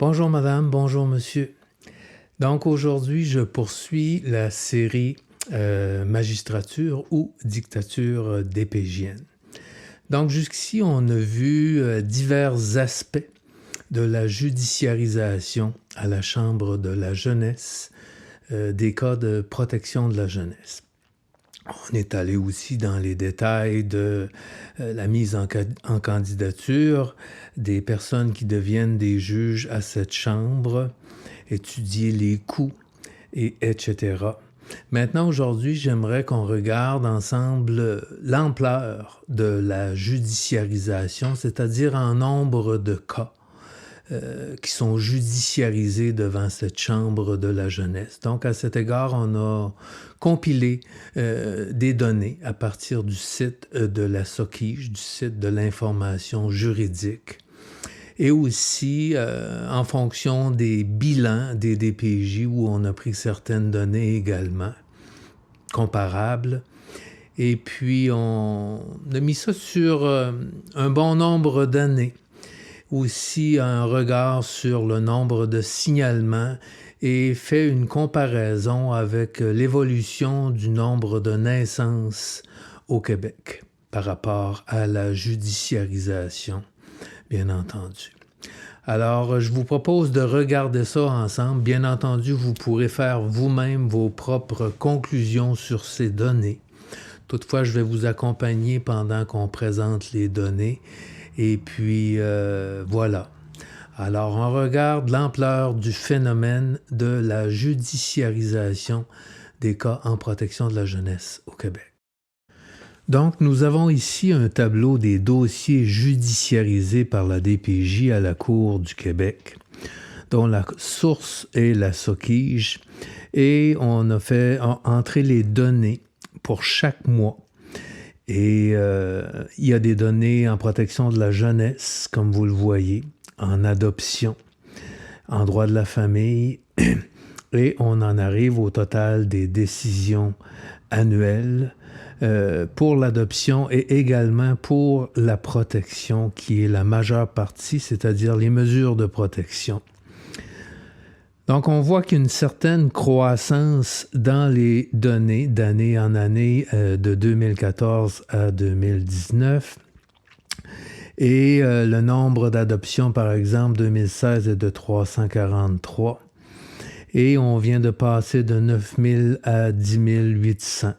Bonjour madame, bonjour monsieur. Donc aujourd'hui, je poursuis la série Magistrature ou dictature dépégienne. Donc jusqu'ici, on a vu divers aspects de la judiciarisation à la Chambre de la jeunesse des cas de protection de la jeunesse. On est allé aussi dans les détails de la mise en candidature des personnes qui deviennent des juges à cette chambre, étudier les coûts, etc. Maintenant, aujourd'hui, j'aimerais qu'on regarde ensemble l'ampleur de la judiciarisation, c'est-à-dire en nombre de cas qui sont judiciarisés devant cette chambre de la jeunesse. Donc, à cet égard, on a compilé des données à partir du site de la SOCIJ, du site de l'information juridique, et aussi en fonction des bilans des DPJ où on a pris certaines données également comparables. Et puis, on a mis ça sur un bon nombre d'années. Aussi un regard sur le nombre de signalements et fait une comparaison avec l'évolution du nombre de naissances au Québec par rapport à la judiciarisation, bien entendu. Alors, je vous propose de regarder ça ensemble. Bien entendu, vous pourrez faire vous-même vos propres conclusions sur ces données. Toutefois, je vais vous accompagner pendant qu'on présente les données. Et puis, voilà. Alors, on regarde l'ampleur du phénomène de la judiciarisation des cas en protection de la jeunesse au Québec. Donc, nous avons ici un tableau des dossiers judiciarisés par la DPJ à la Cour du Québec, dont la source est la SOCIJ, et on a fait entrer les données pour chaque mois. Et il y a des données en protection de la jeunesse, comme vous le voyez, en adoption, en droit de la famille, et on en arrive au total des décisions annuelles pour l'adoption et également pour la protection, qui est la majeure partie, c'est-à-dire les mesures de protection. Donc, on voit qu'il y a une certaine croissance dans les données d'année en année de 2014 à 2019. Et le nombre d'adoptions, par exemple, 2016 est de 343. Et on vient de passer de 9 000 à 10 800.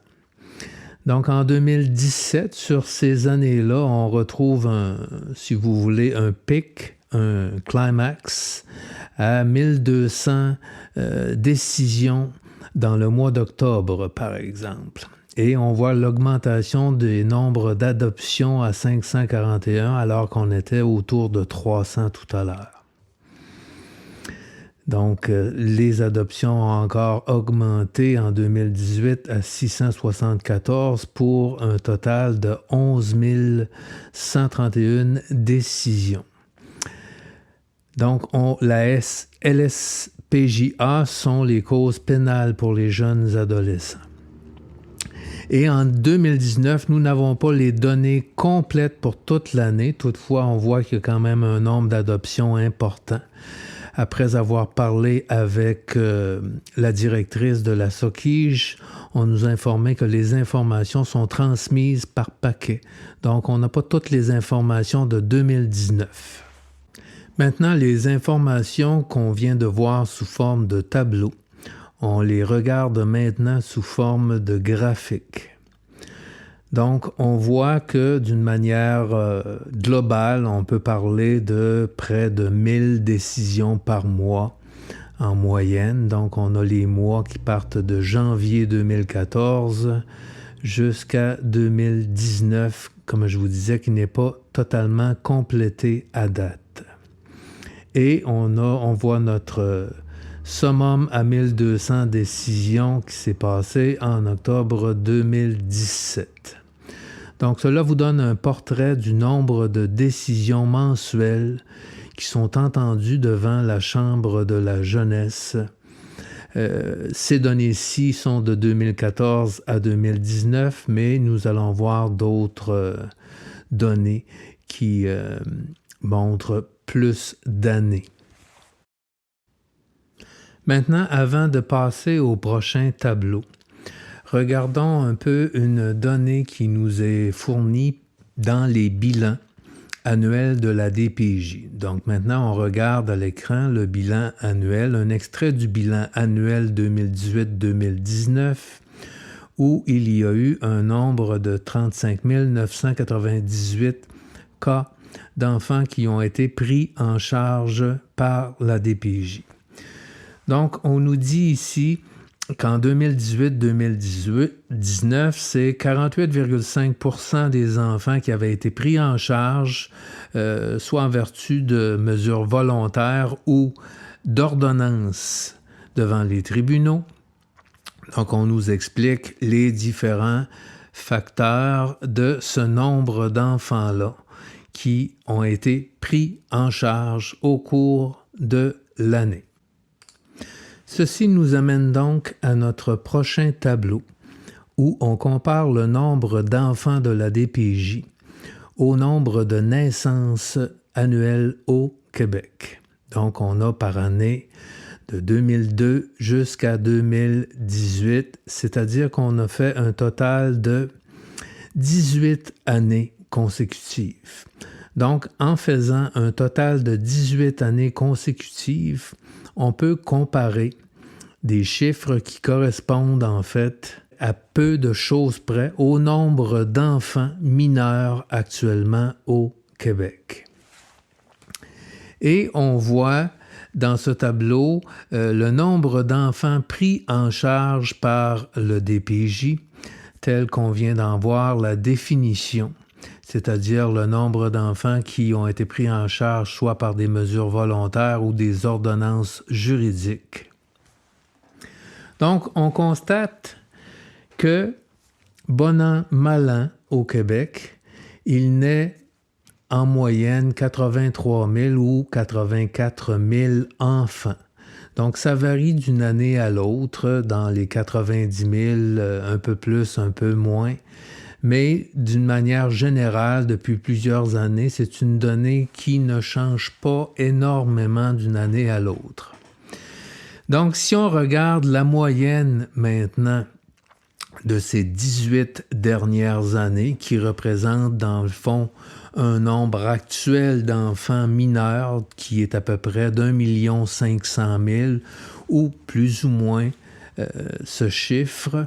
Donc, en 2017, sur ces années-là, on retrouve, si vous voulez, un pic, un climax à 1200 décisions dans le mois d'octobre, par exemple. Et on voit l'augmentation des nombres d'adoptions à 541, alors qu'on était autour de 300 tout à l'heure. Donc, les adoptions ont encore augmenté en 2018 à 674 pour un total de 11 131 décisions. Donc, la LSPJA sont les causes pénales pour les jeunes adolescents. Et en 2019, nous n'avons pas les données complètes pour toute l'année. Toutefois, on voit qu'il y a quand même un nombre d'adoptions important. Après avoir parlé avec la directrice de la SOCIJ, on nous a informé que les informations sont transmises par paquet. Donc, on n'a pas toutes les informations de 2019. Maintenant, les informations qu'on vient de voir sous forme de tableau, on les regarde maintenant sous forme de graphique. Donc, on voit que d'une manière globale, on peut parler de près de 1000 décisions par mois en moyenne. Donc, on a les mois qui partent de janvier 2014 jusqu'à 2019, comme je vous disais, qui n'est pas totalement complété à date. Et on voit notre summum à 1200 décisions qui s'est passé en octobre 2017. Donc, cela vous donne un portrait du nombre de décisions mensuelles qui sont entendues devant la Chambre de la jeunesse. Ces données-ci sont de 2014 à 2019, mais nous allons voir d'autres données qui montrent plus d'années. Maintenant, avant de passer au prochain tableau, regardons un peu une donnée qui nous est fournie dans les bilans annuels de la DPJ. Donc maintenant, on regarde à l'écran le bilan annuel, un extrait du bilan annuel 2018-2019 où il y a eu un nombre de 35 998 cas d'enfants qui ont été pris en charge par la DPJ. Donc, on nous dit ici qu'en 2018-2019, c'est 48,5% des enfants qui avaient été pris en charge, soit en vertu de mesures volontaires ou d'ordonnances devant les tribunaux. Donc, on nous explique les différents facteurs de ce nombre d'enfants-là qui ont été pris en charge au cours de l'année. Ceci nous amène donc à notre prochain tableau où on compare le nombre d'enfants de la DPJ au nombre de naissances annuelles au Québec. Donc, on a par année de 2002 jusqu'à 2018, c'est-à-dire qu'on a fait un total de 18 années consécutives. Donc, en faisant un total de 18 années consécutives, on peut comparer des chiffres qui correspondent en fait à peu de choses près au nombre d'enfants mineurs actuellement au Québec. Et on voit dans ce tableau le nombre d'enfants pris en charge par le DPJ, tel qu'on vient d'en voir la définition, c'est-à-dire le nombre d'enfants qui ont été pris en charge soit par des mesures volontaires ou des ordonnances juridiques. Donc, on constate que, bon an, mal an, au Québec, il naît en moyenne 83 000 ou 84 000 enfants. Donc, ça varie d'une année à l'autre, dans les 90 000, un peu plus, un peu moins. Mais d'une manière générale, depuis plusieurs années, c'est une donnée qui ne change pas énormément d'une année à l'autre. Donc, si on regarde la moyenne maintenant de ces 18 dernières années, qui représentent dans le fond un nombre actuel d'enfants mineurs qui est à peu près d'1 500 000 ou plus ou moins ce chiffre,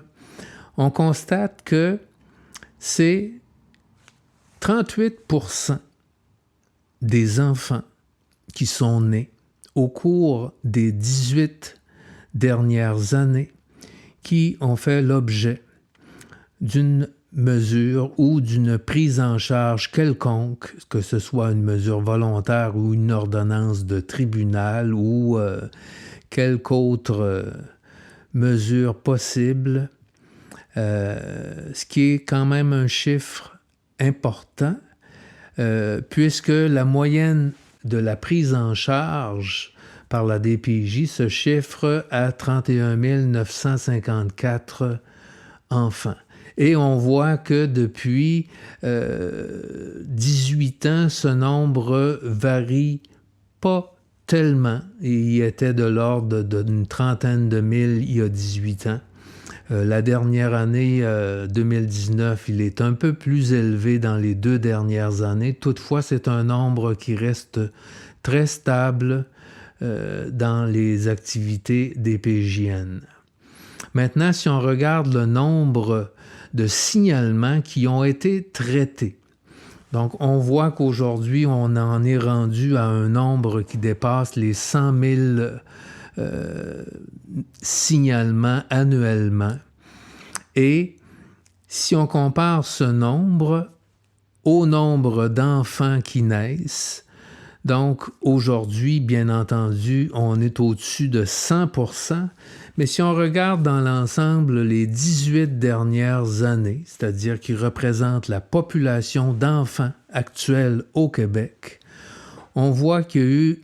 on constate que c'est 38% des enfants qui sont nés au cours des 18 dernières années qui ont fait l'objet d'une mesure ou d'une prise en charge quelconque, que ce soit une mesure volontaire ou une ordonnance de tribunal ou quelque autre mesure possible, ce qui est quand même un chiffre important, puisque la moyenne de la prise en charge par la DPJ se chiffre à 31 954 enfants. Et on voit que depuis 18 ans, ce nombre varie pas tellement. Il était de l'ordre d'une trentaine de mille il y a 18 ans. La dernière année, 2019, il est un peu plus élevé dans les 2 dernières années. Toutefois, c'est un nombre qui reste très stable dans les activités DPJN. Maintenant, si on regarde le nombre de signalements qui ont été traités, donc on voit qu'aujourd'hui, on en est rendu à un nombre qui dépasse les 100 000 signalements annuellement. Et si on compare ce nombre au nombre d'enfants qui naissent, donc aujourd'hui, bien entendu, on est au-dessus de 100%, mais si on regarde dans l'ensemble les 18 dernières années, c'est-à-dire qui représentent la population d'enfants actuels au Québec, on voit qu'il y a eu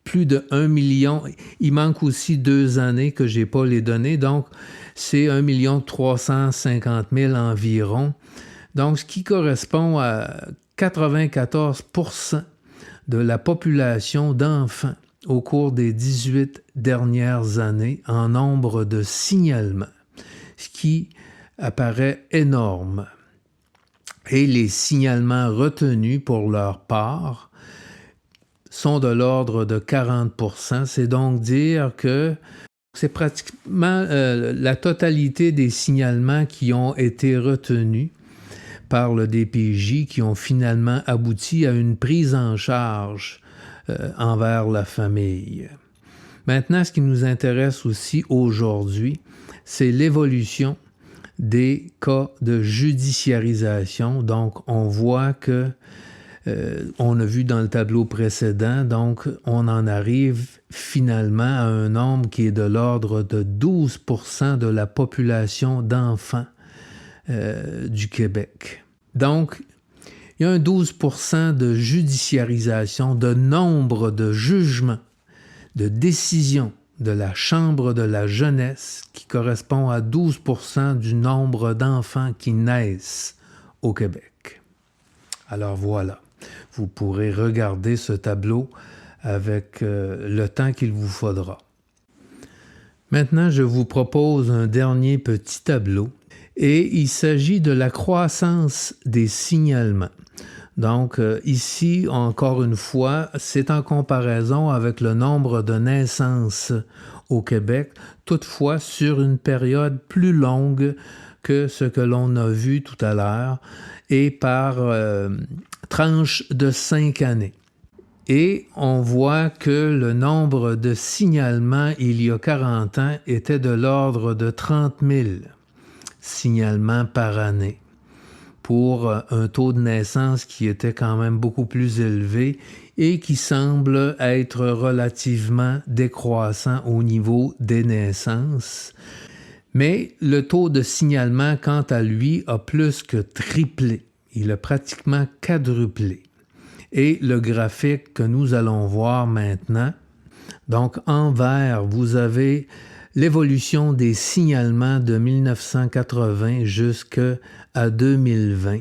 plus de 1 million. Il manque aussi 2 années que je n'ai pas les données, donc c'est 1 350 000 environ. Donc, ce qui correspond à 94% de la population d'enfants au cours des 18 dernières années en nombre de signalements, ce qui apparaît énorme. Et les signalements retenus pour leur part sont de l'ordre de 40%. C'est donc dire que c'est pratiquement la totalité des signalements qui ont été retenus par le DPJ qui ont finalement abouti à une prise en charge envers la famille. Maintenant, ce qui nous intéresse aussi aujourd'hui, c'est l'évolution des cas de judiciarisation. Donc, on voit que, on a vu dans le tableau précédent, donc on en arrive finalement à un nombre qui est de l'ordre de 12% de la population d'enfants du Québec. Donc, il y a un 12% de judiciarisation, de nombre de jugements, de décisions de la Chambre de la jeunesse qui correspond à 12% du nombre d'enfants qui naissent au Québec. Alors voilà, vous pourrez regarder ce tableau avec le temps qu'il vous faudra. Maintenant, je vous propose un dernier petit tableau et il s'agit de la croissance des signalements. Donc ici, encore une fois, c'est en comparaison avec le nombre de naissances au Québec, toutefois sur une période plus longue que ce que l'on a vu tout à l'heure et par tranche de 5 années. Et on voit que le nombre de signalements il y a 40 ans était de l'ordre de 30 000 signalements par année, pour un taux de naissance qui était quand même beaucoup plus élevé et qui semble être relativement décroissant au niveau des naissances. Mais le taux de signalement, quant à lui, a plus que triplé. Il a pratiquement quadruplé. Et le graphique que nous allons voir maintenant, donc en vert, vous avez l'évolution des signalements de 1980 jusqu'à 2020.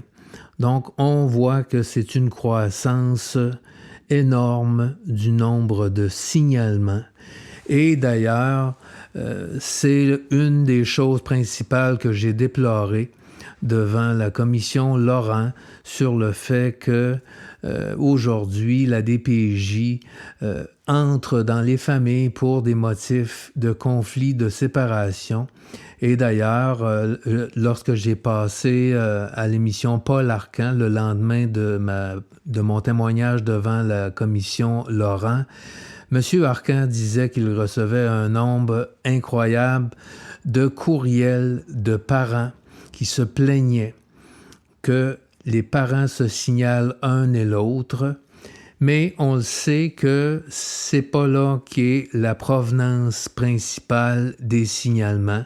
Donc, on voit que c'est une croissance énorme du nombre de signalements. Et d'ailleurs, c'est une des choses principales que j'ai déplorées devant la commission Laurent sur le fait que aujourd'hui, la DPJ entre dans les familles pour des motifs de conflit, de séparation. Et d'ailleurs, lorsque j'ai passé à l'émission Paul Arcan le lendemain de mon témoignage devant la commission Laurent, M. Arcan disait qu'il recevait un nombre incroyable de courriels de parents qui se plaignaient que les parents se signalent un et l'autre, mais on le sait que c'est pas là qu'est la provenance principale des signalements.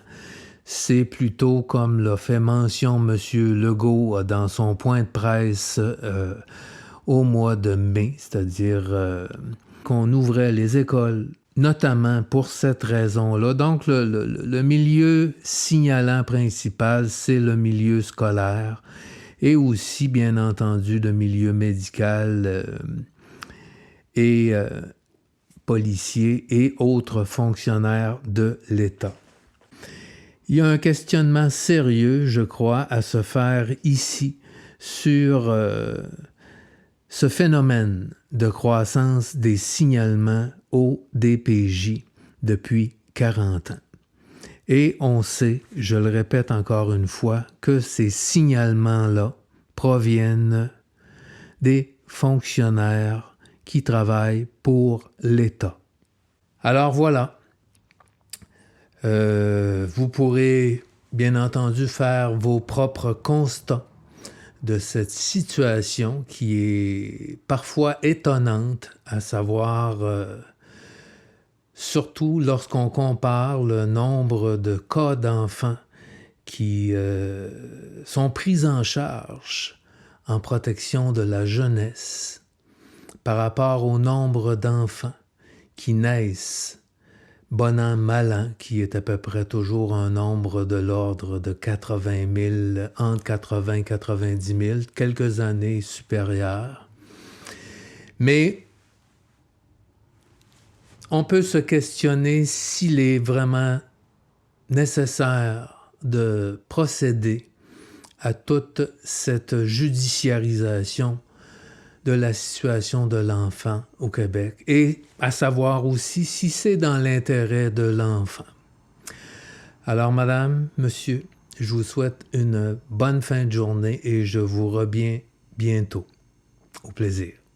C'est plutôt comme l'a fait mention M. Legault dans son point de presse au mois de mai, c'est-à-dire qu'on ouvrait les écoles, notamment pour cette raison-là. Donc, le milieu signalant principal, c'est le milieu scolaire et aussi, bien entendu, le milieu médical et policier et autres fonctionnaires de l'État. Il y a un questionnement sérieux, je crois, à se faire ici sur ce phénomène de croissance des signalements au DPJ depuis 40 ans. Et on sait, je le répète encore une fois, que ces signalements-là proviennent des fonctionnaires qui travaillent pour l'État. Alors voilà, vous pourrez bien entendu faire vos propres constats de cette situation qui est parfois étonnante, à savoir surtout lorsqu'on compare le nombre de cas d'enfants qui sont pris en charge en protection de la jeunesse par rapport au nombre d'enfants qui naissent, bon an, mal an, qui est à peu près toujours un nombre de l'ordre de 80 000, entre 80 et 90 000, quelques années supérieures. Mais on peut se questionner s'il est vraiment nécessaire de procéder à toute cette judiciarisation de la situation de l'enfant au Québec et à savoir aussi si c'est dans l'intérêt de l'enfant. Alors, madame, monsieur, je vous souhaite une bonne fin de journée et je vous reviens bientôt. Au plaisir.